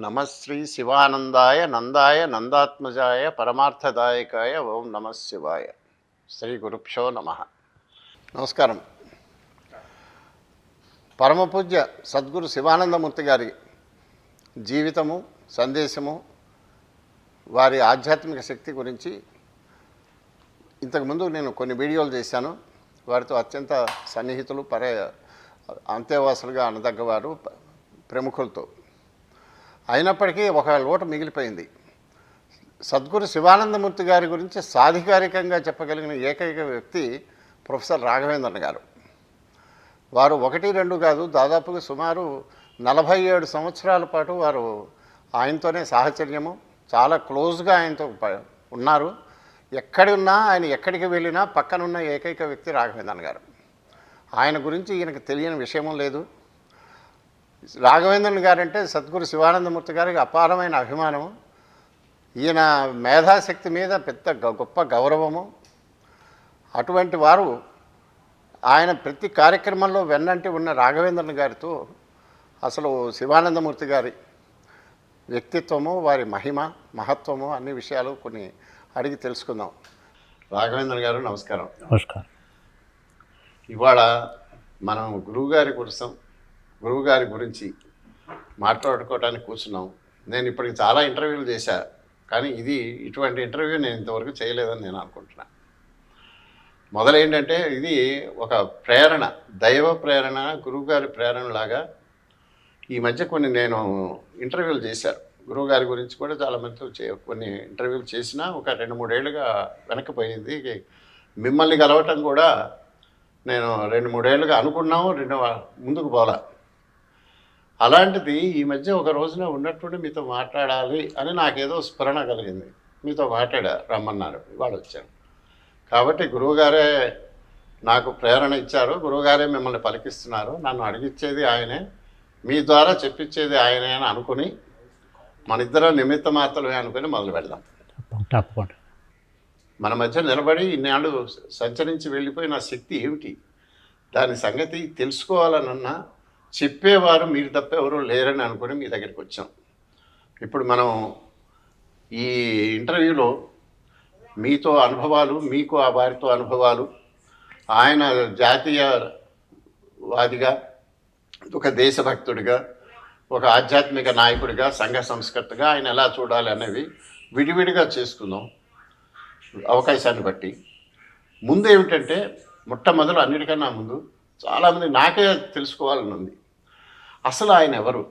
నమ శ్రీ శివానందాయ నందాయ నందాత్మజాయ పరమార్థదాయకాయ ఓం నమ శివాయ. శ్రీ గురుభ్యో నమ. నమస్కారం. పరమపూజ్య సద్గురు శివానందమూర్తి గారి జీవితము, సందేశము, వారి ఆధ్యాత్మిక శక్తి గురించి ఇంతకుముందు నేను కొన్ని వీడియోలు చేశాను. వారితో అత్యంత సన్నిహితులు, అంతేవాసులుగా అనదగ్గవారు, ప్రముఖులతో. అయినప్పటికీ ఒక లోటు మిగిలిపోయింది. సద్గురు శివానందమూర్తి గారి గురించి సాధికారికంగా చెప్పగలిగిన ఏకైక వ్యక్తి ప్రొఫెసర్ రాఘవేంద్రన్ గారు. వారు 1-2 కాదు, దాదాపుగా సుమారు 47 సంవత్సరాల పాటు వారు ఆయనతోనే సాహచర్యము, చాలా క్లోజ్గా ఆయనతో ఉన్నారు. ఎక్కడి ఉన్నా, ఆయన ఎక్కడికి వెళ్ళినా పక్కనున్న ఏకైక వ్యక్తి రాఘవేంద్రన్ గారు. ఆయన గురించి ఈయనకు తెలియని విషయము లేదు. రాఘవేంద్రన్ గారంటే సద్గురు శివానందమూర్తి గారికి అపారమైన అభిమానము. ఈయన మేధాశక్తి మీద పెద్ద గొప్ప గౌరవము. అటువంటి వారు ఆయన ప్రతి కార్యక్రమంలో వెన్నంటి ఉన్న రాఘవేంద్రన్ గారితో అసలు శివానందమూర్తి గారి వ్యక్తిత్వము, వారి మహిమ, మహత్వము, అన్ని విషయాలు కొన్ని అడిగి తెలుసుకుందాం. రాఘవేంద్రన్ గారు నమస్కారం. నమస్కారం. ఇవాళ మనం గురువుగారి గురించి మాట్లాడుకోవడానికి కూర్చున్నాం. నేను ఇప్పటికి చాలా ఇంటర్వ్యూలు చేశా, కానీ ఇటువంటి ఇంటర్వ్యూ నేను ఇంతవరకు చేయలేదని నేను అనుకుంటున్నాను. మొదలేంటంటే ఇది ఒక ప్రేరణ, దైవ ప్రేరణ, గురువుగారి ప్రేరణలాగా. ఈ మధ్య కొన్ని నేను ఇంటర్వ్యూలు చేశాను గురువుగారి గురించి కూడా. చాలామందితో కొన్ని ఇంటర్వ్యూలు చేసినా ఒక 2-3 ఏళ్ళుగా వెనక్కిపోయింది. మిమ్మల్ని కలవటం కూడా నేను 2-3 ఏళ్ళుగా అనుకున్నాము, ముందుకు పోలా. అలాంటిది ఈ మధ్య ఒక రోజున ఉన్నట్టుండి మీతో మాట్లాడాలి అని నాకేదో స్ఫురణ కలిగింది. మీతో రమ్మన్నారు, ఇవాళ వచ్చాను. కాబట్టి గురువుగారే నాకు ప్రేరణ ఇచ్చారు, గురువుగారే మిమ్మల్ని పలికిస్తున్నారు. నన్ను అడిగిచ్చేది ఆయనే, మీ ద్వారా చెప్పించేది ఆయనే అని అనుకుని మన ఇద్దరం నిమిత్త మాత్రమే అనుకుని మొదలు పెడదాం. తప్పకుండా. మన మధ్య నిలబడి ఇన్నాళ్ళు సంచరించి వెళ్ళిపోయిన శక్తి ఏమిటి, దాని సంగతి తెలుసుకోవాలనన్నా చెప్పేవారు మీరు తప్ప ఎవరూ లేరని అనుకుని మీ దగ్గరికి వచ్చాం. ఇప్పుడు మనం ఈ ఇంటర్వ్యూలో మీతో అనుభవాలు, మీకు ఆ వారితో అనుభవాలు, ఆయన జాతీయవాదిగా, ఒక దేశభక్తుడిగా, ఒక ఆధ్యాత్మిక నాయకుడిగా, సంఘ సంస్కర్తగా ఆయన ఎలా చూడాలి అనేవి విడివిడిగా చేసుకుందాం అవకాశాన్ని బట్టి. ముందు ఏమిటంటే, మొట్టమొదలు అన్నిటికన్నా ముందు చాలామంది నాకే తెలుసుకోవాలని ఉంది, అసలు ఆయన ఎవరు,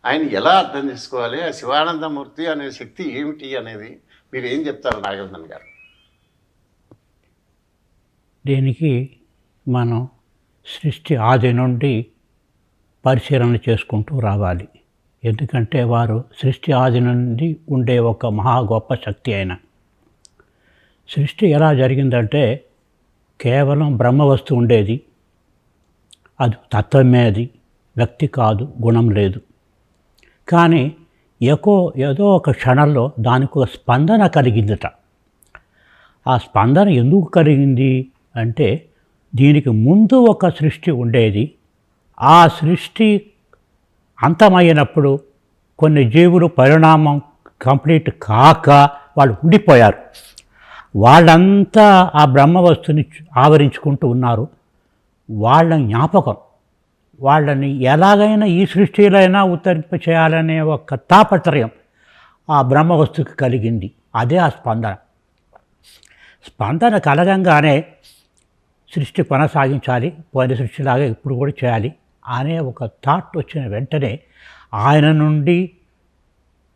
ఆయన ఎలా అర్థం చేసుకోవాలి, ఆ శివానందమూర్తి అనే శక్తి ఏమిటి అనేది మీరు ఏం చెప్తారు నాగేంద్రన్ గారు? దీనికి మనం సృష్టి ఆది నుండి పరిశీలన చేసుకుంటూ రావాలి. ఎందుకంటే వారు సృష్టి ఆది నుండి ఉండే ఒక మహా గొప్ప శక్తి. అయిన సృష్టి ఎలా జరిగిందంటే, కేవలం బ్రహ్మ వస్తువు ఉండేది, అది తత్వమే, అది వ్యక్తి కాదు, గుణం లేదు. కానీ ఏదో ఒక క్షణంలో దానికి ఒక స్పందన కలిగిందట. ఆ స్పందన ఎందుకు కలిగింది అంటే, దీనికి ముందు ఒక సృష్టి ఉండేది. ఆ సృష్టి అంతమైనప్పుడు కొన్ని జీవులు పరిణామం కంప్లీట్ కాక వాళ్ళు ఉండిపోయారు. వాళ్ళంతా ఆ బ్రహ్మ వస్తువుని ఆవరించుకుంటూ ఉన్నారు. వాళ్ళ జ్ఞాపకం, వాళ్ళని ఎలాగైనా ఈ సృష్టిలో ఉత్తరింప చేయాలనే ఒక తాపత్రయం ఆ బ్రహ్మ వస్తువుకి కలిగింది. అదే ఆ స్పందన. స్పందన కలగంగానే సృష్టి కొనసాగించాలి, పోయిన సృష్టిలాగా ఇప్పుడు కూడా చేయాలి అనే ఒక థాట్ వచ్చిన వెంటనే ఆయన నుండి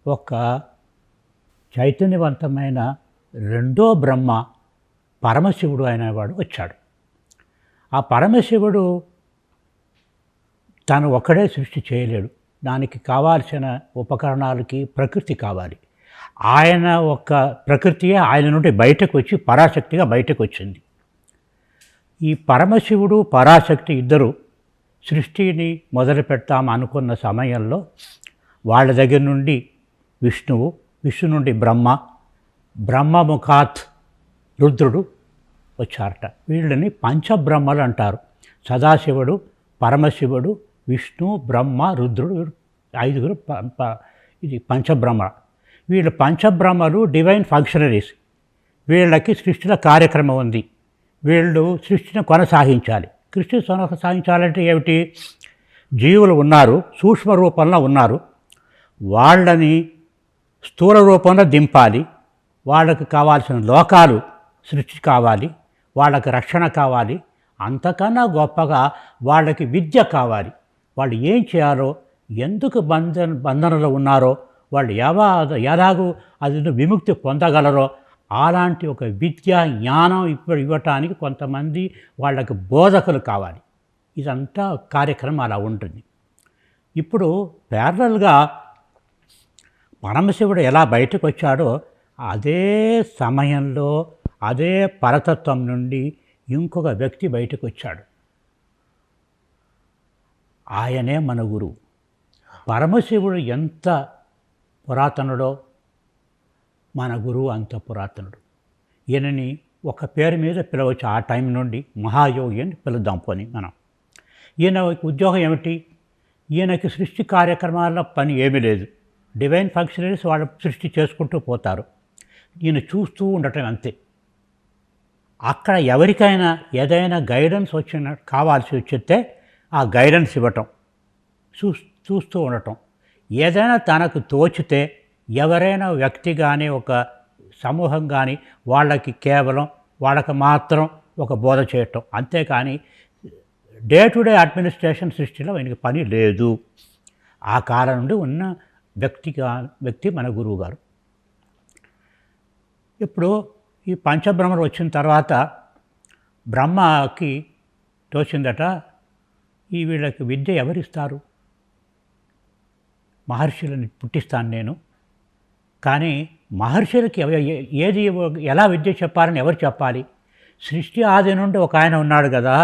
ఒక చైతన్యవంతమైన రెండో బ్రహ్మ, పరమశివుడు అనేవాడు వచ్చాడు. ఆ పరమశివుడు తను ఒక్కడే సృష్టి చేయలేడు. దానికి కావాల్సిన ఉపకరణాలకి ప్రకృతి కావాలి. ఆయన ఒక ప్రకృతియే ఆయన నుండి బయటకు వచ్చి పరాశక్తిగా బయటకు వచ్చింది. ఈ పరమశివుడు, పరాశక్తి ఇద్దరు సృష్టిని మొదలు పెడతాం అనుకున్న సమయంలో వాళ్ళ దగ్గర నుండి విష్ణువు, విష్ణు నుండి బ్రహ్మముఖాత్ రుద్రుడు వచ్చారట. వీళ్ళని పంచబ్రహ్మలు అంటారు. సదాశివుడు, పరమశివుడు, విష్ణు, బ్రహ్మ, రుద్రుడు ఐదుగురు ఇది పంచబ్రహ్మ. వీళ్ళు పంచబ్రహ్మలు డివైన్ ఫంక్షనరీస్. వీళ్ళకి సృష్టిలో కార్యక్రమం ఉంది. వీళ్ళు సృష్టిని కొనసాగించాలి. సృష్టిని కొనసాగించాలంటే ఏమిటి? జీవులు ఉన్నారు, సూక్ష్మ రూపంలో ఉన్నారు, వాళ్ళని స్థూల రూపంలో దింపాలి. వాళ్ళకి కావాల్సిన లోకాలు సృష్టి కావాలి, వాళ్ళకి రక్షణ కావాలి. అంతకన్నా గొప్పగా వాళ్ళకి విద్య కావాలి. వాళ్ళు ఏం చేయాలో, ఎందుకు బంధనలో ఉన్నారో, వాళ్ళు ఎలాగూ అది విముక్తి పొందగలరో అలాంటి ఒక విద్య జ్ఞానం ఇప్పుడు ఇవ్వటానికి కొంతమంది వాళ్ళకి బోధకులు కావాలి. ఇదంతా కార్యక్రమం అలా ఉంటుంది. ఇప్పుడు ప్యారలల్గా పరమశివుడు ఎలా బయటకు వచ్చాడో అదే సమయంలో అదే పరతత్వం నుండి ఇంకొక వ్యక్తి బయటకు వచ్చాడు. ఆయనే మన గురువు. పరమశివుడు ఎంత పురాతనుడో మన గురువు అంత పురాతనుడు. ఈయనని ఒక పేరు మీద పిలవచ్చు. ఆ టైం నుండి మహాయోగి అని పిలుద్దాం పోని మనం. ఈయన ఉద్యోగం ఏమిటి? ఈయనకి సృష్టి కార్యక్రమాల పని ఏమీ లేదు. డివైన్ ఫంక్షనరీస్ వాళ్ళు సృష్టి చేసుకుంటూ పోతారు, ఈయన చూస్తూ ఉండటం అంతే. అక్కడ ఎవరికైనా ఏదైనా గైడెన్స్ కావాల్సి వచ్చితే ఆ గైడెన్స్ ఇవ్వటం, చూస్తూ ఉండటం. ఏదైనా తనకు తోచితే ఎవరైనా వ్యక్తి కానీ ఒక సమూహం కానీ వాళ్ళకి కేవలం వాళ్ళకి మాత్రం ఒక బోధ చేయటం, అంతేకాని డే టు డే అడ్మినిస్ట్రేషన్ సృష్టిలో ఆయనకి పని లేదు. ఆ కాలం నుండి ఉన్న వ్యక్తి మన గురువు గారు. ఇప్పుడు ఈ పంచబ్రహ్మలు వచ్చిన తర్వాత బ్రహ్మకి తోచిందట, ఈ వీళ్ళకి విద్య ఎవరిస్తారు? మహర్షులని పుట్టిస్తాను నేను, కానీ మహర్షులకి ఏది ఎలా విద్య చెప్పాలని ఎవరు చెప్పాలి? సృష్టి ఆది నుండి ఒక ఆయన ఉన్నాడు కదా,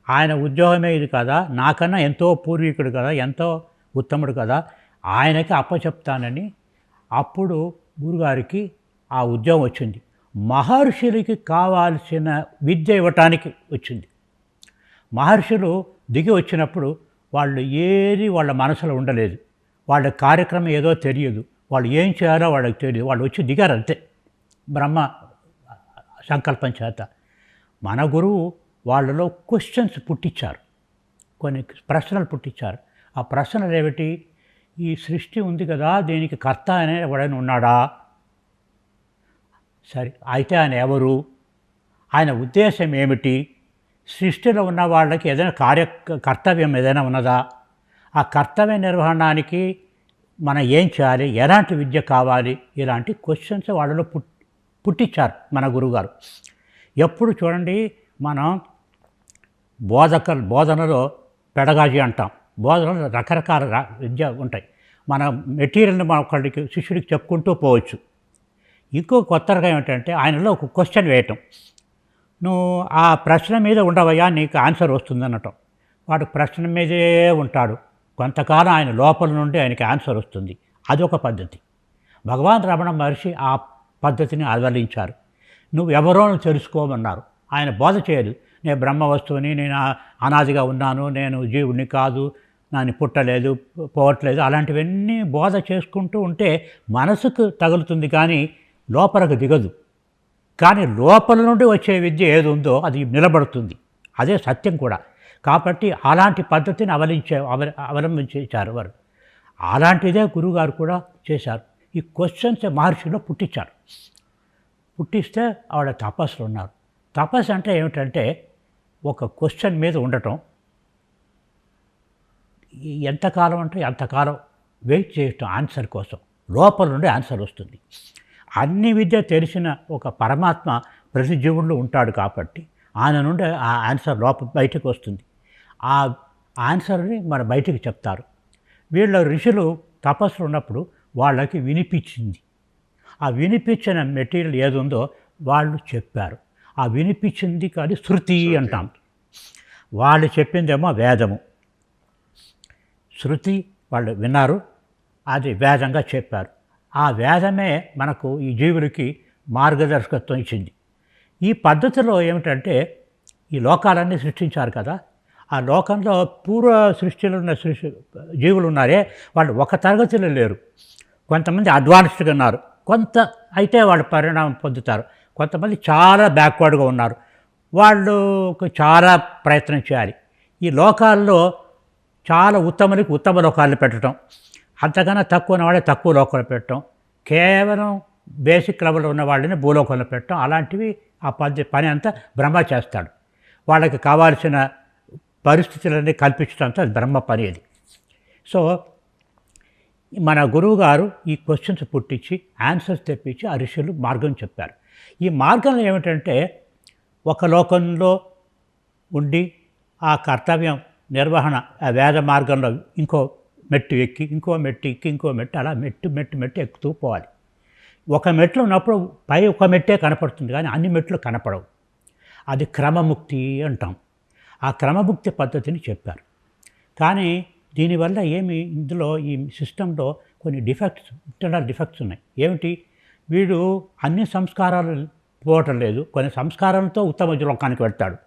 ఆయన ఉద్యోగమే ఇది కదా, నాకన్నా ఎంతో పూర్వీకుడు కదా, ఎంతో ఉత్తముడు కదా, ఆయనకి అప్పచెప్తానని అప్పుడు గురుగారికి ఆ ఉద్యోగం వచ్చింది. మహర్షులకి కావాల్సిన విద్య ఇవ్వటానికి వచ్చింది. మహర్షులు దిగి వచ్చినప్పుడు వాళ్ళు ఏది వాళ్ళ మనసులో ఉండలేదు. వాళ్ళ కార్యక్రమం ఏదో తెలియదు, వాళ్ళు ఏం చేయాలో వాళ్ళకి తెలియదు. వాళ్ళు వచ్చి దిగారు అంతే, బ్రహ్మ సంకల్పం చేత. మన గురువు వాళ్ళలో క్వశ్చన్స్ పుట్టించారు, కొన్ని ప్రశ్నలు పుట్టించారు. ఆ ప్రశ్నలు ఏమిటి? ఈ సృష్టి ఉంది కదా, దీనికి కర్త అనే ఎవడైనా ఉన్నాడా? సరే, అయితే ఆయన ఎవరు? ఆయన ఉద్దేశం ఏమిటి? సృష్టిలో ఉన్న వాళ్ళకి ఏదైనా కర్తవ్యం ఏదైనా ఉన్నదా? ఆ కర్తవ్య నిర్వహణానికి మనం ఏం చేయాలి? ఎలాంటి విద్య కావాలి? ఇలాంటి క్వశ్చన్స్ వాళ్ళలో పుట్టించారు మన గురువుగారు. ఎప్పుడు చూడండి, మనం బోధనలో పెడగాజీ అంటాం. బోధనలో రకరకాల విద్య ఉంటాయి. మన మెటీరియల్ని మనం ఒకళ్ళకి శిష్యుడికి చెప్పుకుంటూ పోవచ్చు. ఇంకో కొత్త రకం ఏమిటంటే ఆయనలో ఒక క్వశ్చన్ వేయటం. నువ్వు ఆ ప్రశ్న మీద ఉండవయ్యా, నీకు ఆన్సర్ వస్తుంది అనటం. వాడు ప్రశ్న మీదే ఉంటాడు. కొంతకాలం ఆయన లోపల నుండి ఆయనకి ఆన్సర్ వస్తుంది. అదొక పద్ధతి. భగవాన్ రమణ మహర్షి ఆ పద్ధతిని అలవలించారు. నువ్వు ఎవరో తెలుసుకోమన్నారు. ఆయన బోధ చేయదు. నేను బ్రహ్మ వస్తువుని, నేను అనాదిగా ఉన్నాను, నేను జీవుడిని కాదు, నన్ను పుట్టలేదు, పోవట్లేదు, అలాంటివన్నీ బోధ చేసుకుంటూ ఉంటే మనసుకు తగులుతుంది కానీ లోపలకు దిగదు. కానీ లోపల నుండి వచ్చే విద్య ఏది ఉందో అది నిలబడుతుంది. అదే సత్యం కూడా. కాబట్టి అలాంటి పద్ధతిని అవలంబించారు వారు. అలాంటిదే గురువుగారు కూడా చేశారు. ఈ క్వశ్చన్స్ మహర్షిలో పుట్టించారు. పుట్టిస్తే ఆవిడ తపస్సులు ఉన్నారు. తపస్సు అంటే ఏమిటంటే ఒక క్వశ్చన్ మీద ఉండటం, ఎంతకాలం అంటే అంతకాలం వెయిట్ చేయటం ఆన్సర్ కోసం. లోపల నుండి ఆన్సర్ వస్తుంది. అన్ని విద్య తెలిసిన ఒక పరమాత్మ ప్రతి జీవుల్లో ఉంటాడు కాబట్టి ఆయన నుండి ఆ ఆన్సర్ బయటకు వస్తుంది. ఆ ఆన్సర్ని మన బయటికి చెప్తారు. వీళ్ళ ఋషులు తపస్సులు ఉన్నప్పుడు వాళ్ళకి వినిపించింది. ఆ వినిపించిన మెటీరియల్ ఏది ఉందో వాళ్ళు చెప్పారు. ఆ వినిపించింది కాదు శృతి అంటాం. వాళ్ళు చెప్పిందేమో వేదము. శృతి వాళ్ళు విన్నారు, అది వేదంగా చెప్పారు. ఆ వేదమే మనకు ఈ జీవులకి మార్గదర్శకత్వం ఇచ్చింది. ఈ పద్ధతిలో ఏమిటంటే ఈ లోకాలన్నీ సృష్టించారు కదా, ఆ లోకంలో పూర్వ సృష్టిలో ఉన్న జీవులు ఉన్నారే వాళ్ళు ఒక తరగతిలో లేరు. కొంతమంది అడ్వాన్స్డ్గా ఉన్నారు, కొంత అయితే వాళ్ళు పరిణామం పొందుతారు. కొంతమంది చాలా బ్యాక్వర్డ్గా ఉన్నారు, వాళ్ళకు చాలా ప్రయత్నం చేయాలి. ఈ లోకాల్లో చాలా ఉత్తములకి ఉత్తమ లోకాలను పెట్టడం, అంతకన్నా తక్కువ ఉన్న వాళ్ళని తక్కువ లోకాలు పెట్టడం, కేవలం బేసిక్ లెవెల్లో ఉన్న వాళ్ళని భూలోకంలో పెట్టడం, అలాంటివి ఆ పని అంతా బ్రహ్మ చేస్తాడు. వాళ్ళకి కావాల్సిన పరిస్థితులన్నీ కల్పించడంతో అది బ్రహ్మ పని అది. సో మన గురువు గారు ఈ క్వశ్చన్స్ పుట్టించి ఆన్సర్స్ తెప్పించి ఆ ఋషులు మార్గం చెప్పారు. ఈ మార్గంలో ఏమిటంటే ఒక లోకంలో ఉండి ఆ కర్తవ్యం నిర్వహణ, ఆ వేద మార్గంలో ఇంకో మెట్టు ఎక్కి ఇంకో మెట్టు ఎక్కి ఇంకో మెట్టు, అలా మెట్టు ఎక్కుతూ పోవాలి. ఒక మెట్లు ఉన్నప్పుడు పై ఒక మెట్టే కనపడుతుంది, కానీ అన్ని మెట్లు కనపడవు. అది క్రమముక్తి అంటాం. ఆ క్రమముక్తి పద్ధతిని చెప్పారు. కానీ దీనివల్ల ఇందులో ఈ సిస్టంలో కొన్ని ఇంటర్నల్ డిఫెక్ట్స్ ఉన్నాయి. ఏమిటి? వీడు అన్ని సంస్కారాలు పోవటం లేదు, కొన్ని సంస్కారాలతో ఉత్తమ లోకానికి వెళ్తాడు.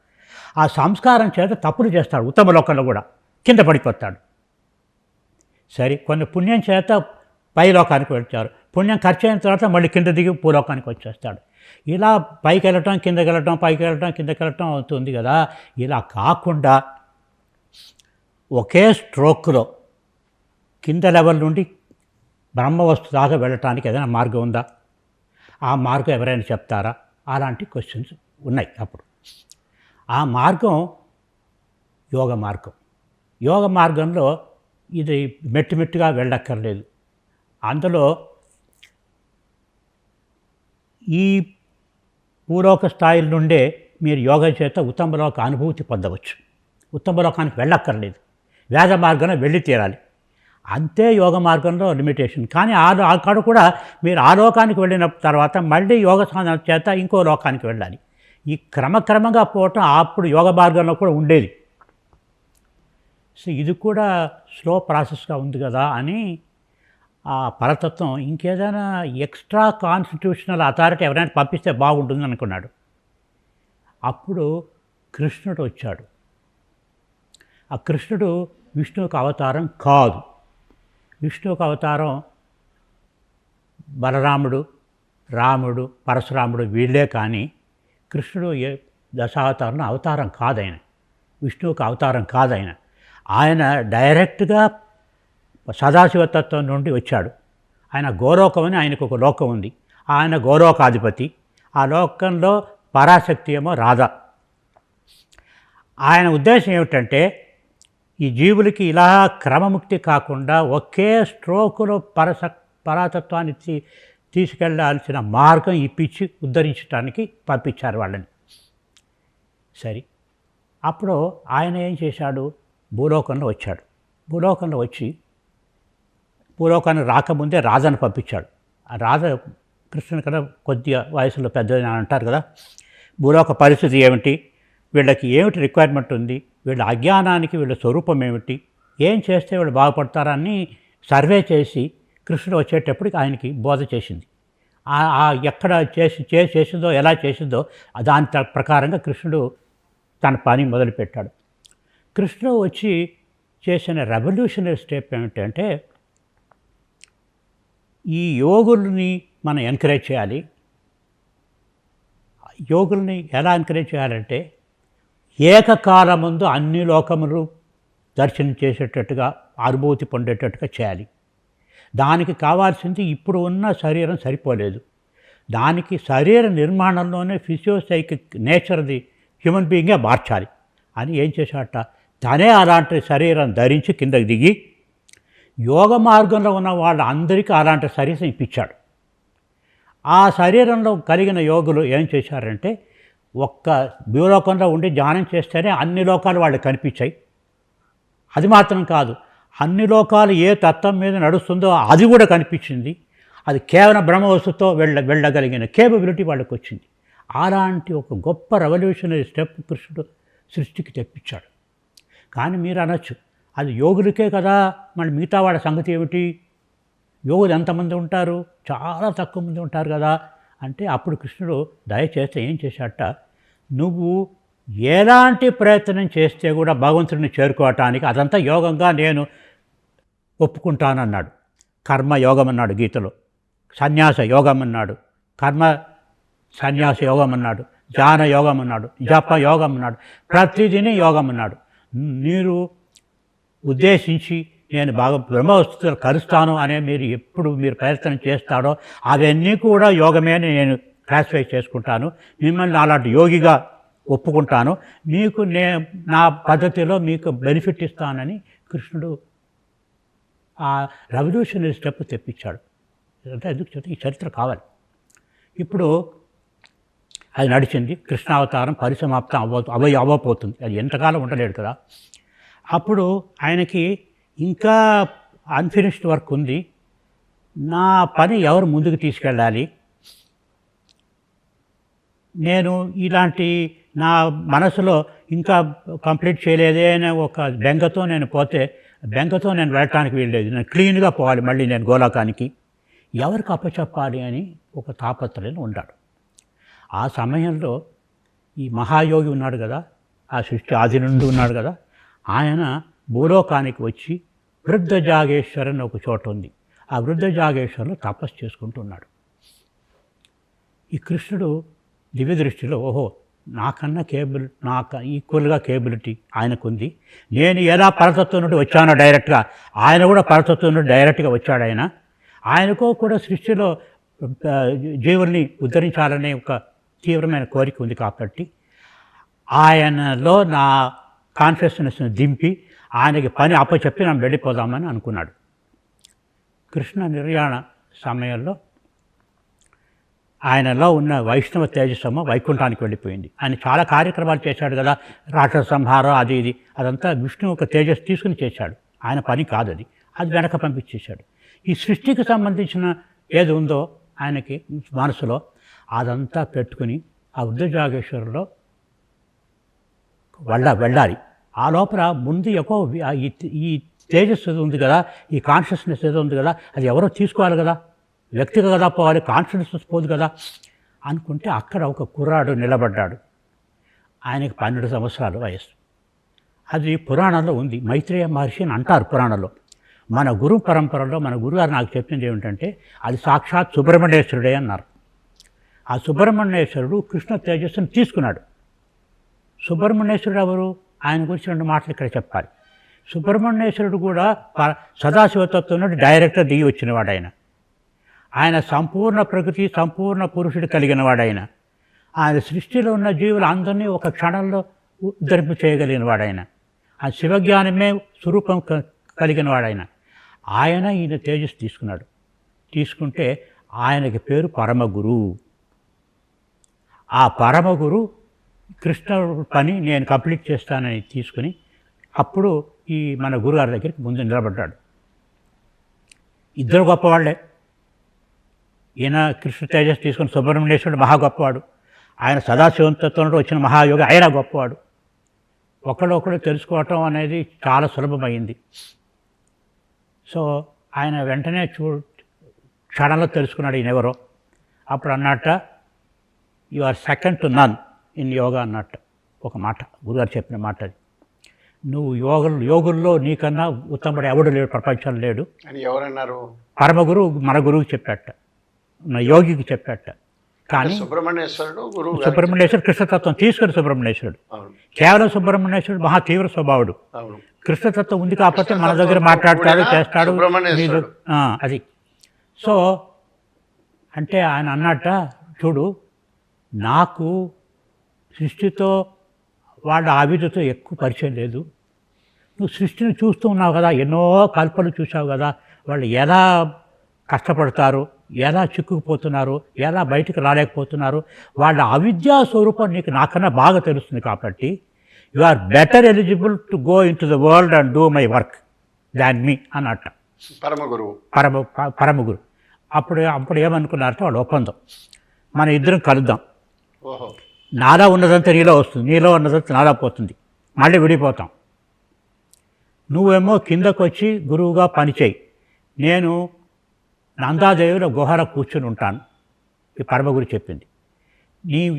ఆ సంస్కారం చేత తప్పులు చేస్తాడు, ఉత్తమ లోకంలో కూడా కింద పడిపోతాడు. సరే, కొన్ని పుణ్యం చేత పై లోకానికి వెళ్తారు, పుణ్యం ఖర్చు అయిన తర్వాత మళ్ళీ కింద దిగి భూలోకానికి వచ్చేస్తాడు. ఇలా పైకి వెళ్ళటం కిందకి వెళ్ళటం, పైకి వెళ్ళటం కిందకి వెళ్ళటం అవుతుంది కదా. ఇలా కాకుండా ఒకే స్ట్రోక్లో కింద లెవెల్ నుండి బ్రహ్మవస్తు దాకా వెళ్ళటానికి ఏదైనా మార్గం ఉందా? ఆ మార్గం ఎవరైనా చెప్తారా? అలాంటి క్వశ్చన్స్ ఉన్నాయి. అప్పుడు ఆ మార్గం యోగ మార్గం. యోగ మార్గంలో ఇది మెట్టుగా వెళ్ళక్కర్లేదు. అందులో ఈ పూర్వక స్థాయిల నుండే మీరు యోగ చేత ఉత్తమలోక అనుభూతి పొందవచ్చు. ఉత్తమలోకానికి వెళ్ళక్కర్లేదు, వేద మార్గంలో వెళ్ళి తీరాలి. అంతే యోగ మార్గంలో లిమిటేషన్. కానీ అక్కడ కూడా మీరు ఆ లోకానికి వెళ్ళిన తర్వాత మళ్ళీ యోగ సాధన చేత ఇంకో లోకానికి వెళ్ళాలి. ఈ క్రమక్రమంగా పోవటం అప్పుడు యోగ మార్గంలో కూడా ఉండేది. సో ఇది కూడా స్లో ప్రాసెస్గా ఉంది కదా అని ఆ పరతత్వం ఇంకేదైనా ఎక్స్ట్రా కాన్స్టిట్యూషనల్ అథారిటీ ఎవరైనా పంపిస్తే బాగుంటుంది అనుకున్నాడు. అప్పుడు కృష్ణుడు వచ్చాడు. ఆ కృష్ణుడు విష్ణువుకు అవతారం కాదు. విష్ణువుకు అవతారం బలరాముడు, రాముడు, పరశురాముడు వీళ్ళే. కానీ కృష్ణుడు దశావతారంలో అవతారం కాదైన, విష్ణువుకు అవతారం కాదైన. ఆయన డైరెక్ట్గా సదాశివతత్వం నుండి వచ్చాడు. ఆయన గోలోకం అని ఆయనకు ఒక లోకం ఉంది, ఆయన గోలోకాధిపతి. ఆ లోకంలో పరాశక్తి ఏమో రాధ. ఆయన ఉద్దేశం ఏమిటంటే ఈ జీవులకి ఇలా క్రమముక్తి కాకుండా ఒకే స్ట్రోకులో పరాతత్వాన్ని తీసుకెళ్లాల్సిన మార్గం ఇప్పించి ఉద్ధరించడానికి పంపించారు వాళ్ళని. సరే, అప్పుడు ఆయన ఏం చేశాడు? భూలోకంలో వచ్చాడు. భూలోకంలో వచ్చి భూలోకానికి రాకముందే రాధను పంపించాడు. ఆ రాధ కృష్ణుని కన్నా కొద్దిగా వయసులో పెద్దది అని అంటారు కదా. భూలోక పరిస్థితి ఏమిటి, వీళ్ళకి ఏమిటి రిక్వైర్మెంట్ ఉంది, వీళ్ళ అజ్ఞానానికి వీళ్ళ స్వరూపం ఏమిటి, ఏం చేస్తే వీళ్ళు బాగుపడతారని సర్వే చేసి కృష్ణుడు వచ్చేటప్పటికి ఆయనకి బోధ చేసింది. ఎక్కడ చేసిందో ఎలా చేసిందో దాని ప్రకారంగా కృష్ణుడు తన పని మొదలుపెట్టాడు. కృష్ణుడు వచ్చి చేసిన రెవల్యూషనరీ స్టెప్ ఏమిటంటే ఈ యోగుల్ని మనం ఎంకరేజ్ చేయాలి. యోగుల్ని ఎలా ఎంకరేజ్ చేయాలంటే ఏకకాలముందు అన్ని లోకములు దర్శనం చేసేటట్టుగా అనుభూతి పొందేటట్టుగా చేయాలి. దానికి కావాల్సింది ఇప్పుడు ఉన్న శరీరం సరిపోలేదు. దానికి శరీర నిర్మాణంలోనే ఫిజియోసైకిక్ నేచర్ది హ్యూమన్ బీయింగే మార్చాలి అని ఏం చేశాట, తనే అలాంటి శరీరం ధరించి కిందకి దిగి యోగ మార్గంలో ఉన్న వాళ్ళందరికీ అలాంటి శరీరం ఇప్పించాడు. ఆ శరీరంలో కలిగిన యోగులు ఏం చేశారంటే ఒక్క భూలోకంలో ఉండి ధ్యానం చేస్తేనే అన్ని లోకాలు వాళ్ళకి కనిపించాయి. అది మాత్రం కాదు, అన్ని లోకాలు ఏ తత్వం మీద నడుస్తుందో అది కూడా కనిపించింది. అది కేవలం బ్రహ్మవస్తుతో వెళ్ళగలిగిన కేపబిలిటీ వాళ్ళకి వచ్చింది. అలాంటి ఒక గొప్ప రెవల్యూషనరీ స్టెప్ కృష్ణుడు సృష్టికి తెప్పించాడు. కానీ మీరు అనొచ్చు, అది యోగులకే కదా, మళ్ళీ మిగతా వాళ్ళ సంగతి ఏమిటి, యోగులు ఎంతమంది ఉంటారు, చాలా తక్కువ మంది ఉంటారు కదా అంటే అప్పుడు కృష్ణుడు దయచేస్తే ఏం చేశాట, నువ్వు ఎలాంటి ప్రయత్నం చేస్తే కూడా భగవంతుడిని చేరుకోవటానికి అదంతా యోగంగా నేను ఒప్పుకుంటానన్నాడు. కర్మ యోగం అన్నాడు గీతలో, సన్యాస యోగం అన్నాడు, కర్మ సన్యాస యోగం అన్నాడు, ధ్యాన యోగం అన్నాడు, జప యోగం అన్నాడు, ప్రతిదిని యోగం అన్నాడు. మీరు ఉద్దేశించి నేను బాగా బ్రహ్మవస్తువులు కలుస్తాను అనే మీరు ప్రయత్నం చేస్తాడో అవన్నీ కూడా యోగమే అని నేను క్లాసిఫై చేసుకుంటాను. మిమ్మల్ని అలాంటి యోగిగా ఒప్పుకుంటాను. మీకు నా పద్ధతిలో మీకు బెనిఫిట్ ఇస్తానని కృష్ణుడు ఆ రెవల్యూషనరీ స్టెప్ తెప్పించాడు. అంటే ఎందుకు ఈ చరిత్ర కావాలి. ఇప్పుడు అది నడిచింది. కృష్ణావతారం పరిసమాప్తం అవ్వబోతుంది. అది ఎంతకాలం ఉండలేడు కదా. అప్పుడు ఆయనకి ఇంకా అన్ఫినిష్డ్ వర్క్ ఉంది. నా పని ఎవరు ముందుకు తీసుకెళ్ళాలి, నేను ఇలాంటి నా మనసులో ఇంకా కంప్లీట్ చేయలేదే అనే ఒక బెంగతో నేను వెళ్ళటానికి వీల్లేదు. నేను క్లీన్గా పోవాలి మళ్ళీ నేను గోలోకానికి. ఎవరికి అప్పచెప్పాలి అని ఒక తాపత్రయం ఉన్నాడు. ఆ సమయంలో ఈ మహాయోగి ఉన్నాడు కదా, ఆ సృష్టి ఆది నుండి ఉన్నాడు కదా, ఆయన భూలోకానికి వచ్చి వృద్ధ జాగేశ్వర్ అని ఒక చోట ఉంది. ఆ వృద్ధ జాగేశ్వర్లో తపస్సు చేసుకుంటున్నాడు. ఈ కృష్ణుడు దివ్య దృష్టిలో ఓహో నాకన్నా నాకు ఈక్వల్గా కేబిలిటీ ఆయనకుంది. నేను ఎలా పరతత్వం నుండి వచ్చానో డైరెక్ట్గా, ఆయన కూడా పరతత్వం నుండి డైరెక్ట్గా వచ్చాడు. ఆయనకు కూడా సృష్టిలో జీవుల్ని ఉద్ధరించాలనే ఒక తీవ్రమైన కోరిక ఉంది. కాబట్టి ఆయనలో నా కాన్షియస్నెస్ని దింపి ఆయనకి పని అప్పచెప్పి మనం వెళ్ళిపోదామని అనుకున్నాడు. కృష్ణ నిర్యాణ సమయంలో ఆయనలో ఉన్న వైష్ణవ తేజస్సము వైకుంఠానికి వెళ్ళిపోయింది. ఆయన చాలా కార్యక్రమాలు చేశాడు కదా, రాక్షస సంహారం అది ఇది, అదంతా విష్ణువు ఒక తేజస్సు తీసుకుని చేశాడు. ఆయన పని కాదు అది వెనక పంపించేశాడు. ఈ సృష్టికి సంబంధించిన ఏది ఉందో ఆయనకి మనసులో అదంతా పెట్టుకుని ఆ వృద్ధజాగేశ్వరులో వెళ్ళాలి. ఆ లోపల ముందు ఈ తేజస్సు ఉంది కదా, ఈ కాన్షియస్నెస్ ఏదో ఉంది కదా, అది ఎవరో తీసుకోవాలి కదా, వ్యక్తిగా కదా పోవాలి, కాన్షియస్నెస్ పోదు కదా అనుకుంటే అక్కడ ఒక కుర్రాడు నిలబడ్డాడు. ఆయనకి 12 సంవత్సరాలు వయస్సు. అది పురాణంలో ఉంది. మైత్రేయ మహర్షి అని అంటారు పురాణంలో. మన గురు పరంపరలో మన గురుగారు నాకు చెప్పింది ఏమిటంటే అది సాక్షాత్ సుబ్రహ్మణ్యేశ్వరుడే అన్నారు. ఆ సుబ్రహ్మణ్యేశ్వరుడు కృష్ణ తేజస్సును తీసుకున్నాడు. సుబ్రహ్మణ్యేశ్వరుడు ఎవరు? ఆయన గురించి 2 మాటలు ఇక్కడ చెప్పాలి. సుబ్రహ్మణ్యేశ్వరుడు కూడా సదాశివతత్వం నుండి డైరెక్ట్గా దిగి వచ్చినవాడు. ఆయన సంపూర్ణ ప్రకృతి, సంపూర్ణ పురుషుడు కలిగిన వాడైన, ఆయన సృష్టిలో ఉన్న జీవులు అందరినీ ఒక క్షణంలో ఉద్ధరింపు చేయగలిగిన వాడైన, ఆ శివజ్ఞానమే స్వరూపం కలిగిన వాడైన ఆయన ఈయన తేజస్సు తీసుకున్నాడు. తీసుకుంటే ఆయనకి పేరు పరమగురు. ఆ పరమగురు కృష్ణ పని నేను కంప్లీట్ చేస్తానని తీసుకుని అప్పుడు ఈ మన గురుగారి దగ్గరికి ముందు నిలబడ్డాడు. ఇద్దరు గొప్పవాళ్లే. ఈయన కృష్ణ తేజస్సు తీసుకుని సుబ్రహ్మణ్యేశ్వరుడు మహా గొప్పవాడు, ఆయన సదాశివంతత్వంలో వచ్చిన మహాయోగి ఆయన గొప్పవాడు. ఒకడొకడు తెలుసుకోవటం అనేది చాలా సులభమైంది. సో ఆయన వెంటనే క్షణంలో తెలుసుకున్నాడు ఈయనెవరో. అప్పుడు అన్నట్ట you are second to none in yoga అన్నట్టు ఒక మాట, గురుగారు చెప్పిన మాట అది. నువ్వు యోగుల్లో నీకన్నా ఉత్తముడు ఎవడు లేడు, ప్రపంచం లేడు అని ఎవరన్నారు? పరమగురు మన గురువుకి చెప్పాట, మన యోగికి చెప్పాట. కానీ సుబ్రహ్మణ్యేశ్వరుడు కృష్ణతత్వం తీసుకుని సుబ్రహ్మణ్యేశ్వరుడు కేవలం సుబ్రహ్మణ్యేశ్వరుడు మహా తీవ్ర స్వభావుడు. కృష్ణతత్వం ఉంది కాబట్టి మన దగ్గర మాట్లాడతాడు, చేస్తాడు అది. సో అంటే ఆయన అన్నట్ట, చూడు నాకు సృష్టితో వాళ్ళ ఆవిధతో ఎక్కువ పరిచయం లేదు. నువ్వు సృష్టిని చూస్తూ ఉన్నావు కదా, ఎన్నో కల్పనలు చూసావు కదా, వాళ్ళు ఎలా కష్టపడతారు, ఎలా చిక్కుకుపోతున్నారు, ఎలా బయటకు రాలేకపోతున్నారు, వాళ్ళ అవిద్యా స్వరూపం నీకు నాకన్నా బాగా తెలుస్తుంది. కాబట్టి you are better eligible to go into the world and do my work than me అన్నట్ట పరమగురు. అప్పుడు ఏమనుకున్నారంటే వాళ్ళు ఒప్పందం, మన ఇద్దరం కలుద్దాం, నాలో ఉన్నదంతా నీలో వస్తుంది, నీలో ఉన్నదంతా నాలో పోతుంది, మళ్ళీ విడిపోతాం. నువ్వేమో కిందకు వచ్చి గురువుగా పనిచేయి, నేను నందాదేవిలో గుహలో కూర్చుని ఉంటాను. ఈ పరమగురు చెప్పింది.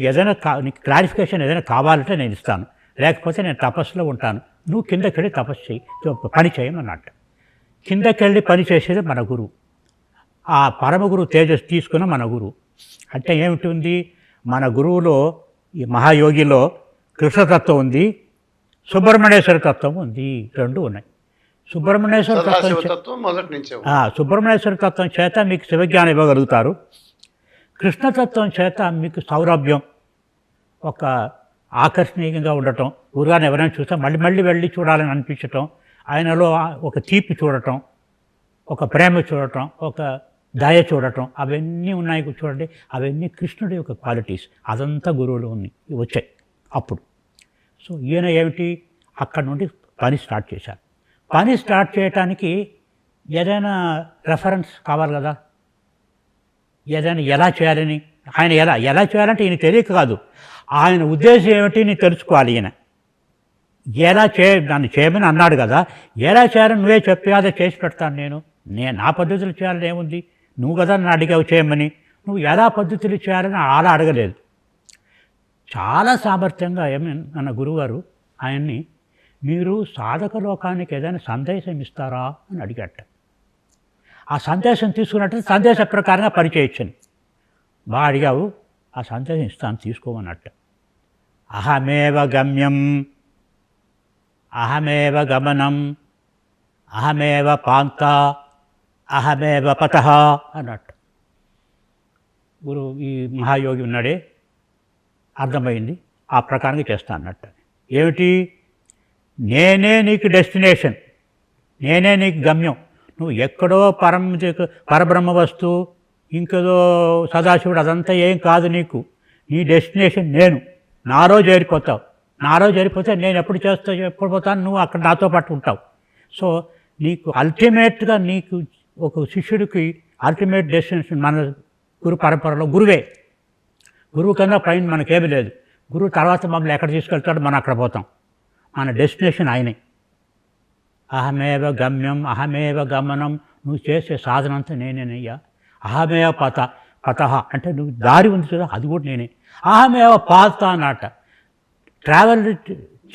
ఏదైనా నీకు క్లారిఫికేషన్ ఏదైనా కావాలంటే నేను ఇస్తాను, లేకపోతే నేను తపస్సులో ఉంటాను, నువ్వు కిందకి వెళ్ళి తపస్సు చేయి, పని చేయమన్నట్టు. కిందకి వెళ్ళి పని చేసేది మన గురువు, ఆ పరమ గురువు తేజస్సు తీసుకున్న మన గురువు. అంటే ఏమిటి, మన గురువులో ఈ మహాయోగిలో కృష్ణతత్వం ఉంది, సుబ్రహ్మణ్యేశ్వర తత్వం ఉంది, రెండు ఉన్నాయి. సుబ్రహ్మణ్యేశ్వర సదాశివతత్వం మొదటి నుంచే ఉంది. సుబ్రహ్మణ్యేశ్వర తత్వం చేత మీకు శివజ్ఞానం ఇవ్వగలుగుతారు, కృష్ణతత్వం చేత మీకు సౌరభ్యం, ఒక ఆకర్షణీయంగా ఉండటం, గురుగారిని ఎవరైనా చూస్తే మళ్ళీ మళ్ళీ వెళ్ళి చూడాలని అనిపించటం, ఆయనలో ఒక తీపి చూడటం, ఒక ప్రేమ చూడటం, ఒక దయ చూడటం, అవన్నీ ఉన్నాయి చూడండి. అవన్నీ కృష్ణుడి యొక్క క్వాలిటీస్, అదంతా గురువులు ఉన్నాయి, వచ్చాయి అప్పుడు. సో ఈయన ఏమిటి, అక్కడ నుండి పని స్టార్ట్ చేశారు. పని స్టార్ట్ చేయటానికి ఏదైనా రెఫరెన్స్ కావాలి కదా, ఏదైనా ఎలా చేయాలని. ఆయన ఎలా చేయాలంటే ఈయన తెలియక కాదు, ఆయన ఉద్దేశం ఏమిటి నీ తెలుసుకోవాలి. ఈయన దాన్ని చేయమని అన్నాడు కదా, ఎలా చేయాలని నువ్వే చెప్పి అదే చేసి పెడతాను నేను నా పద్ధతులు చేయాలని ఏముంది, నువ్వు కదా నన్ను అడిగావు చేయమని, నువ్వు ఎలా పద్ధతులు చేయాలని అలా అడగలేదు. చాలా సామర్థ్యంగా మన గురువుగారు ఆయన్ని, మీరు సాధక లోకానికి ఏదైనా సందేశం ఇస్తారా అని అడిగట. ఆ సందేశం తీసుకున్నట్టు సందేశ ప్రకారంగా పనిచేయచ్చని. బాగా అడిగావు, ఆ సందేశం ఇస్తాను తీసుకోమన్నట్టు. అహమేవ గమ్యం, అహమేవ గమనం, అహమేవ పాంత, అహమేవ పతః అన్నట్టు. గురువు ఈ మహాయోగి ఉన్నాడే, అర్థమైంది, ఆ ప్రకారంగా చేస్తా అన్నట్టు. ఏమిటి, నేనే నీకు డెస్టినేషన్, నేనే నీకు గమ్యం. నువ్వు ఎక్కడో పరబ్రహ్మ వస్తువు, ఇంకేదో సదాశివుడు, అదంతా ఏం కాదు నీకు. నీ డెస్టినేషన్ నేను. నారో చేరిపోతావు, నారో చేరిపోతే నేను ఎప్పుడు పోతాను, నువ్వు అక్కడ నాతో పాటు ఉంటావు. సో నీకు అల్టిమేట్గా, నీకు ఒక శిష్యుడికి అల్టిమేట్ డెస్టినేషన్ మన గురు పరంపరలో గురువే. గురువు కన్నా పైన మనకేమీ లేదు. గురువు తర్వాత మమ్మల్ని ఎక్కడ తీసుకెళ్తాడో మనం అక్కడ పోతాం. మన డెస్టినేషన్ ఆయనే. అహమేవ గమ్యం, అహమేవ గమనం, నువ్వు చేసే సాధన అంతా నేనేనయ్యా. అహమేవ పతః అంటే నువ్వు దారి ఉంది కదా, అది కూడా నేనే. అహమేవ పాత అన్నట్ట, ట్రావెల్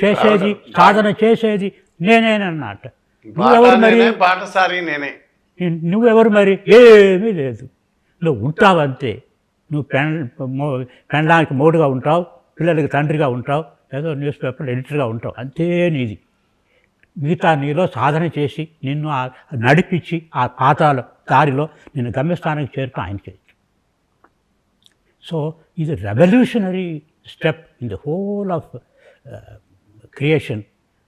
చేసేది, సాధన చేసేది నేనేనన్నట్ట. నువ్వెవరు మరి, పాఠశాలి నేనే. నువ్వెవరు మరి, ఏమీ లేదు. నువ్వు ఉంటావంతే. నువ్వు పెండ్లానికి మోడుగా ఉంటావు, పిల్లలకి తండ్రిగా ఉంటావు, ఏదో న్యూస్ పేపర్ ఎడిటర్గా ఉంటావు, అంతే నీది. మిగతా నీలో సాధన చేసి నిన్ను నడిపించి ఆ పాతాల దారిలో నిన్ను గమ్యస్థానానికి చేరుతూ ఆయన చేయొచ్చు. సో ఇది revolutionary step in the whole of creation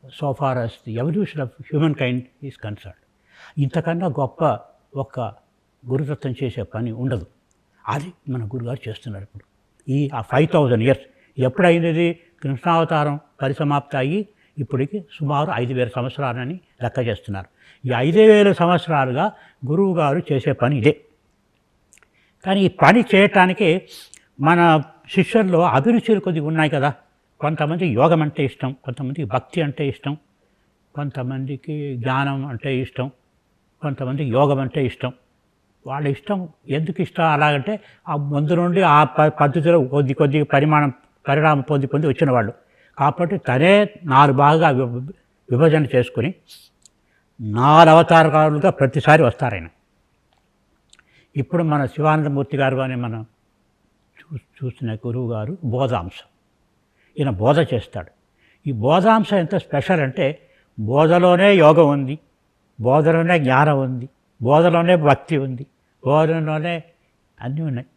so far as the evolution of human kind is concerned. ఇంతకన్నా గొప్ప ఒక గురుతత్వం చేసే పని ఉండదు. అది మన గురుగారు చేస్తున్నారు ఇప్పుడు. ఈ 5000 years ఎప్పుడైనది, కృష్ణావతారం పరిసమాప్తి అయ్యి ఇప్పటికి సుమారు 5000 సంవత్సరాలని లెక్క చేస్తున్నారు. ఈ 5000 సంవత్సరాలుగా గురువు గారు చేసే పని ఇదే. కానీ ఈ పని చేయటానికి మన శిష్యుల్లో అభిరుచులు కొద్దిగా ఉన్నాయి కదా. కొంతమంది యోగం అంటే ఇష్టం, కొంతమందికి భక్తి అంటే ఇష్టం, కొంతమందికి జ్ఞానం అంటే ఇష్టం, కొంతమందికి యోగం అంటే ఇష్టం. వాళ్ళ ఇష్టం ఎందుకు ఇష్టం అలాగంటే ఆ ముందు నుండి ఆ పద్ధతిలో కొద్ది పరిణామం పొంది వచ్చిన వాళ్ళు కాబట్టి తనే 4 భాగాలుగా విభజన చేసుకుని 4 అవతారాలుగా ప్రతిసారి వస్తారాయన. ఇప్పుడు మన శివానందమూర్తి గారు అని మనం చూసిన గురువు గారు బోధాంశ, ఈయన బోధ చేస్తాడు. ఈ బోధాంశ ఎంత స్పెషల్ అంటే బోధలోనే యోగం ఉంది, బోధలోనే జ్ఞానం ఉంది, బోధలోనే భక్తి ఉంది, బోధలోనే అన్నీ ఉన్నాయి.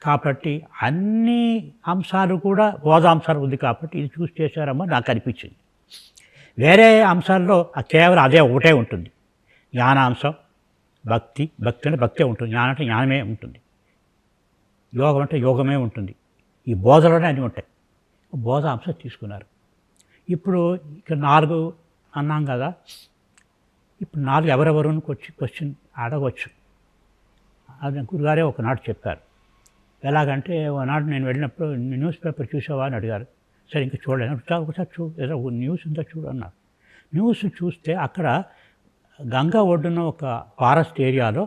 కాబట్టి అన్ని అంశాలు కూడా బోధాంశాలు ఉంది కాబట్టి ఇది చూసి చేశారమ్మో నాకు అనిపించింది. వేరే అంశాల్లో కేవలం అదే ఒకటే ఉంటుంది, జ్ఞానాంశం. భక్తి అంటే భక్తే ఉంటుంది, జ్ఞానం అంటే జ్ఞానమే ఉంటుంది, యోగం అంటే యోగమే ఉంటుంది. ఈ బోధలోనే అన్నీ ఉంటాయి. బోధాంశం తీసుకున్నారు. ఇప్పుడు ఇక్కడ 4 అన్నాం కదా, ఇప్పుడు 4 ఎవరెవరికి వచ్చి క్వశ్చన్ అడగవచ్చు. అది గురుగారే ఒకనాడు చెప్పారు. ఎలాగంటే ఒకనాడు నేను వెళ్ళినప్పుడు న్యూస్ పేపర్ చూసావా అని అడిగారు. సరే ఇంకా చూడలేదు, ఒకసారి ఏదో న్యూస్ ఉందా చూడు అన్నారు. న్యూస్ చూస్తే అక్కడ గంగా ఒడ్డున ఒక ఫారెస్ట్ ఏరియాలో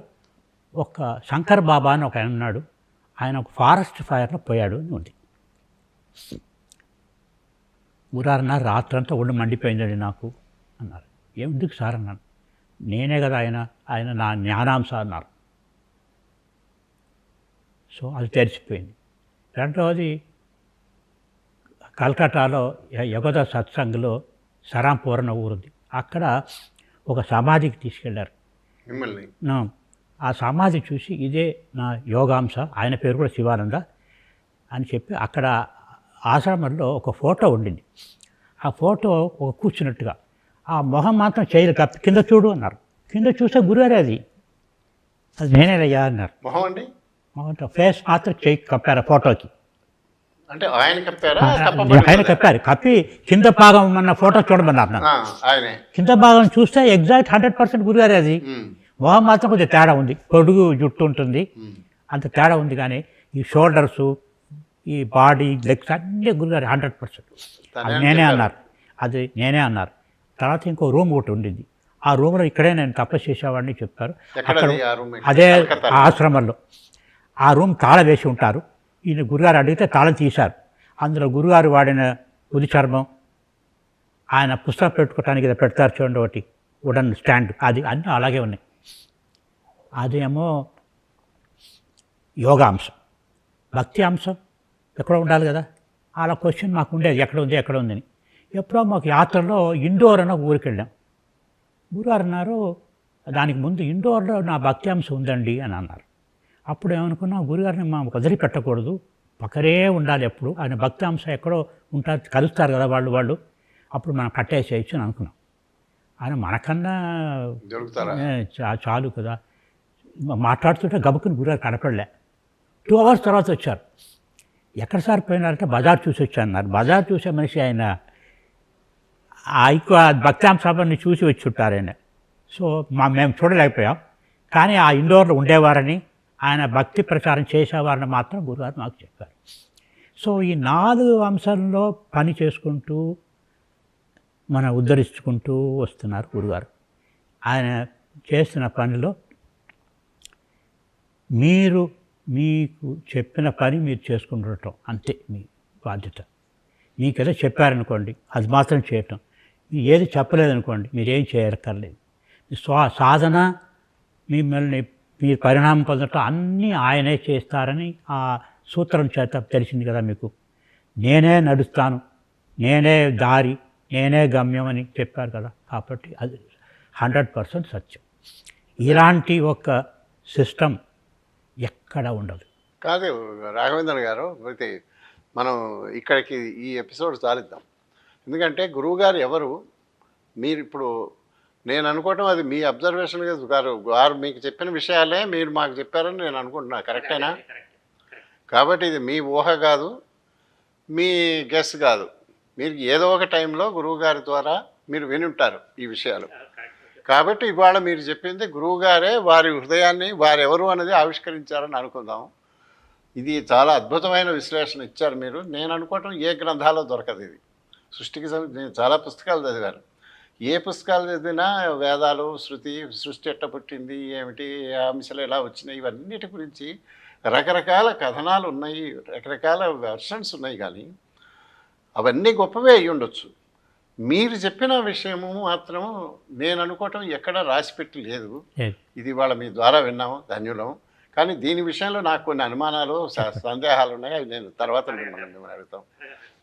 ఒక శంకర్ బాబా అని ఒక ఆయన ఉన్నాడు. ఆయన ఒక ఫారెస్ట్ ఫైర్లో పోయాడు అని ఉంది. గురారన్న రాత్రంతా ఒళ్ళు మండిపోయిందండి నాకు అన్నారు. ఎందుకు సార్ అన్నాను. నేనే కదా ఆయన నా జ్ఞానాంశ అన్నారు. సో అది తెరిచిపోయింది. రెండవది కల్కటాలో యగోద సత్సంగ్లో సరాంపూర్ అన్న ఊరుంది. అక్కడ ఒక సమాధికి తీసుకెళ్లారు మిమ్మల్ని. ఆ సమాధి చూసి ఇదే నా యోగాంశ, ఆయన పేరు కూడా శివానంద అని చెప్పి అక్కడ ఆశ్రమంలో ఒక ఫోటో ఉండింది. ఆ ఫోటో ఒక కూర్చున్నట్టుగా ఆ మొహం మాత్రం చేయలు కప్పి కింద చూడు అన్నారు. కింద చూస్తే గురువారే అది నేనేనయ్యా అన్నారు. మొహం అండి? మొహం ఫేస్ మాత్రం చేయి కప్పారు ఆ ఫోటోకి. అంటే ఆయన కప్పారా? ఆయన కప్పారు. కప్పి కింద భాగం అన్న ఫోటో చూడమన్నారు నాకు. ఆయనే కింద భాగం చూస్తే ఎగ్జాక్ట్ 100% గురుగారే అది. మొహం మాత్రం కొంచెం తేడా ఉంది, పొడుగు జుట్టు ఉంటుంది, అంత తేడా ఉంది. కానీ ఈ షోల్డర్సు, ఈ బాడీ, లెగ్స్ అన్నీ గురుగారు 100%. అది నేనే అన్నారు. అది నేనే అన్నారు. తర్వాత ఇంకో రూమ్ ఒకటి ఉండింది. ఆ రూమ్లో ఇక్కడే నేను తపస్సు చేసేవాడిని చెప్పారు. అక్కడ అదే ఆశ్రమంలో ఆ రూమ్ తాళం వేసి ఉంటారు. ఈయన గురుగారు అడిగితే తాళం తీశారు. అందులో గురుగారు వాడిన ఉది చర్మం, ఆయన పుస్తకం పెట్టుకోవడానికి ఇలా పెడతారు చూడండి ఒకటి వుడన్ స్టాండ్, అది అన్నీ అలాగే ఉన్నాయి. అదేమో యోగాంశం. భక్తి అంశం ఎక్కడో ఉండాలి కదా. అలా క్వశ్చన్ మాకు ఉండేది, ఎక్కడ ఉందని. ఎప్పుడో మాకు యాత్రలో ఇండోర్ అన్న ఊరికి వెళ్ళాం. గురుగారు అన్నారు, దానికి ముందు ఇండోర్లో నా భక్తి అంశం ఉందండి అని అన్నారు. అప్పుడు ఏమనుకున్నాం, గురుగారిని మా వదిలిపెట్టకూడదు, పక్కనే ఉండాలి ఎప్పుడు. ఆయన భక్తి అంశం ఎక్కడో ఉంటారు, కలుస్తారు కదా వాళ్ళు, అప్పుడు మనం పట్టేసేయచ్చు అని అనుకున్నాం. ఆయన మనకన్నా చాలు కదా. మాట్లాడుతుంటే గబుక్కుని గురుగారు కనపడలే. 2 hours తర్వాత వచ్చారు. ఎక్కడ సార్ పోయినారంటే బజార్ చూసి వచ్చాను అన్నారు. బజార్ చూసే మనిషి ఆయన ఎక్కువ భక్తాంశాన్ని చూసి వచ్చి ఉంటారు ఆయన. సో మేము చూడలేకపోయాం. కానీ ఆ ఇండోర్లో ఉండేవారని, ఆయన భక్తి ప్రచారం చేసేవారని మాత్రం గురుగారు మాకు చెప్పారు. సో ఈ 4 అంశాల్లో పని చేసుకుంటూ మనం ఉద్ధరించుకుంటూ వస్తున్నారు గురుగారు. ఆయన చేస్తున్న పనిలో మీకు చెప్పిన పని మీరు చేసుకుంటుండటం అంతే మీ బాధ్యత. మీకేదో చెప్పారనుకోండి, అది మాత్రం చేయటం. మీరు ఏది చెప్పలేదనుకోండి, మీరేం చేయక్కర్లేదు. సాధన, మిమ్మల్ని మీరు పరిణామం పొందటం అన్నీ ఆయనే చేస్తారని ఆ సూత్రం చేత తెలిసింది కదా మీకు. నేనే నడుస్తాను, నేనే దారి, నేనే గమ్యం అని చెప్పారు కదా. కాబట్టి అది 100% సత్యం. ఇలాంటి ఒక సిస్టమ్ ఎక్కడ ఉండదు. కాదు రాఘవేంద్ర గారు, అయితే మనం ఇక్కడికి ఈ ఎపిసోడ్ సాధిద్దాం. ఎందుకంటే గురువుగారు ఎవరు, మీరు ఇప్పుడు నేను అనుకోవటం అది మీ అబ్జర్వేషన్ గారు మీకు చెప్పిన విషయాలే మీరు మాకు చెప్పారని నేను అనుకుంటున్నా. కరెక్టేనా? కాబట్టి ఇది మీ ఊహ కాదు, మీ గెస్ కాదు. మీరు ఏదో ఒక టైంలో గురువుగారి ద్వారా మీరు వినుంటారు ఈ విషయాలు. కాబట్టి ఇవాళ మీరు చెప్పింది గురువుగారే వారి హృదయాన్ని వారెవరు అనేది ఆవిష్కరించారని అనుకుందాం. ఇది చాలా అద్భుతమైన విశ్లేషణ ఇచ్చారు మీరు. నేను అనుకోవటం ఏ గ్రంథాల్లో దొరకదు ఇది. సృష్టికి నేను చాలా పుస్తకాలు చదివాను. ఏ పుస్తకాలు చదివినా వేదాలు, సృష్టి ఎట్ట పుట్టింది, ఏమిటి, ఏ అంశాలు ఎలా వచ్చినాయి, ఇవన్నిటి గురించి రకరకాల కథనాలు ఉన్నాయి, రకరకాల వెర్షన్స్ ఉన్నాయి. కానీ అవన్నీ గొప్పవే అయ్యి ఉండొచ్చు. మీరు చెప్పిన విషయము మాత్రం నేను అనుకోవటం ఎక్కడ రాసిపెట్టి లేదు. ఇది వాళ్ళ మీ ద్వారా విన్నాము, ధన్యులం. కానీ దీని విషయంలో నాకు కొన్ని అనుమానాలు, సందేహాలు ఉన్నాయి. అవి నేను తర్వాత మిమ్మల్ని అడుగుతాం.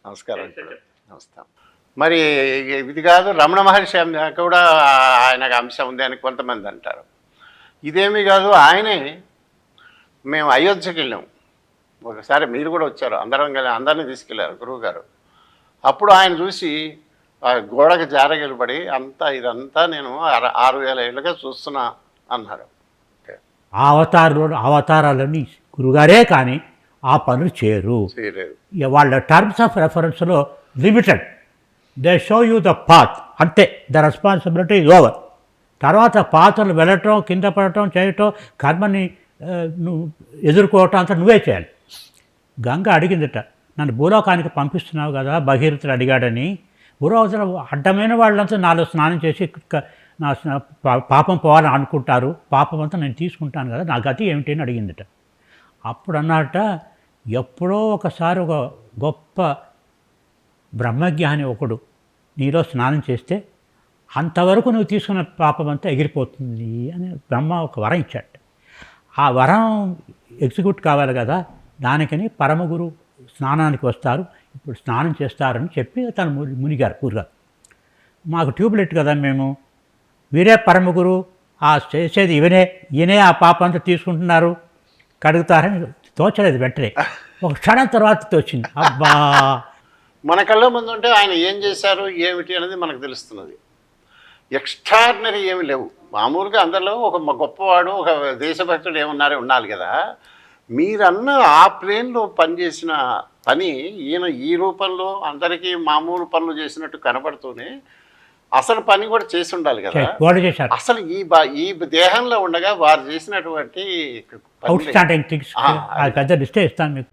నమస్కారం. నమస్కారం. మరి ఇది కాదు, రమణ మహర్షి కూడా ఆయనకు అంశం ఉంది అని కొంతమంది అంటారు. ఇదేమీ కాదు, ఆయనే. మేము అయోధ్యకి వెళ్ళాం ఒకసారి, మీరు కూడా వచ్చారు, అందరినీ తీసుకెళ్ళారు గురువుగారు. అప్పుడు ఆయన చూసి గోడకు జారగిలబడి ఇదంతా నేను 6000 ఏళ్ళుగా చూస్తున్నా అన్నారు. అవతారాలన్నీ గురుగారే, కానీ ఆ పనులు చేయలేదు. వాళ్ళ టర్మ్స్ ఆఫ్ రెఫరెన్స్లో limited. They show you the path, అంతే. The responsibility is over. తర్వాత పాత్రలు వెళ్ళటం, కింద పడటం, చేయటం, కర్మని నువ్వు ఎదుర్కోవటం అంతా నువ్వే చేయాలి. గంగ అడిగిందట, నన్ను భూలోకానికి పంపిస్తున్నావు కదా, భగీరథుడు అడిగాడని. భూలోకంలో అడ్డమైన వాళ్ళంతా నాలో స్నానం చేసి నా పాపం పోవాలని అనుకుంటారు, పాపం అంతా నేను తీసుకుంటాను కదా, నా గతి ఏమిటి అని అడిగిందట. అప్పుడు అన్నట ఎప్పుడో ఒకసారి ఒక గొప్ప బ్రహ్మజ్ఞాని ఒకడు నీలో స్నానం చేస్తే అంతవరకు నువ్వు తీసుకున్న పాపం అంతా ఎగిరిపోతుంది అని బ్రహ్మ ఒక వరం ఇచ్చాడు. ఆ వరం ఎగ్జిక్యూట్ కావాలి కదా, దానికని పరమగురు స్నానానికి వస్తారు, ఇప్పుడు స్నానం చేస్తారని చెప్పి తను మునిగారు గురుగారు. మాకు ట్యూబ్లెట్ కదా మేము, వీరే పరమగురు, ఆ చేసేది ఈయనే ఆ పాపం అంతా తీసుకుంటున్నారు, కడుగుతారని తోచలేదు. వెంటనే ఒక క్షణం తర్వాత తోచింది, అబ్బా మన కళ్ళ ముందు ఉంటే ఆయన ఏం చేశారు ఏమిటి అనేది మనకు తెలుస్తున్నది. ఎక్స్ట్రాడినరీ ఏమి లేవు. మామూలుగా అందరిలో ఒక గొప్పవాడు, ఒక దేశభక్తుడు ఏమన్నారే ఉండాలి కదా. మీరన్న ఆ ప్లేన్లో పనిచేసిన పని ఈయన ఈ రూపంలో అందరికీ మామూలు పనులు చేసినట్టు కనబడుతూనే అసలు పని కూడా చేసి ఉండాలి కదా. చేశారు. అసలు ఈ దేహంలో ఉండగా వారు చేసినటువంటి అవుట్ స్టాండింగ్ థింగ్స్ పెద్ద లిస్టే ఇస్తాను మీకు.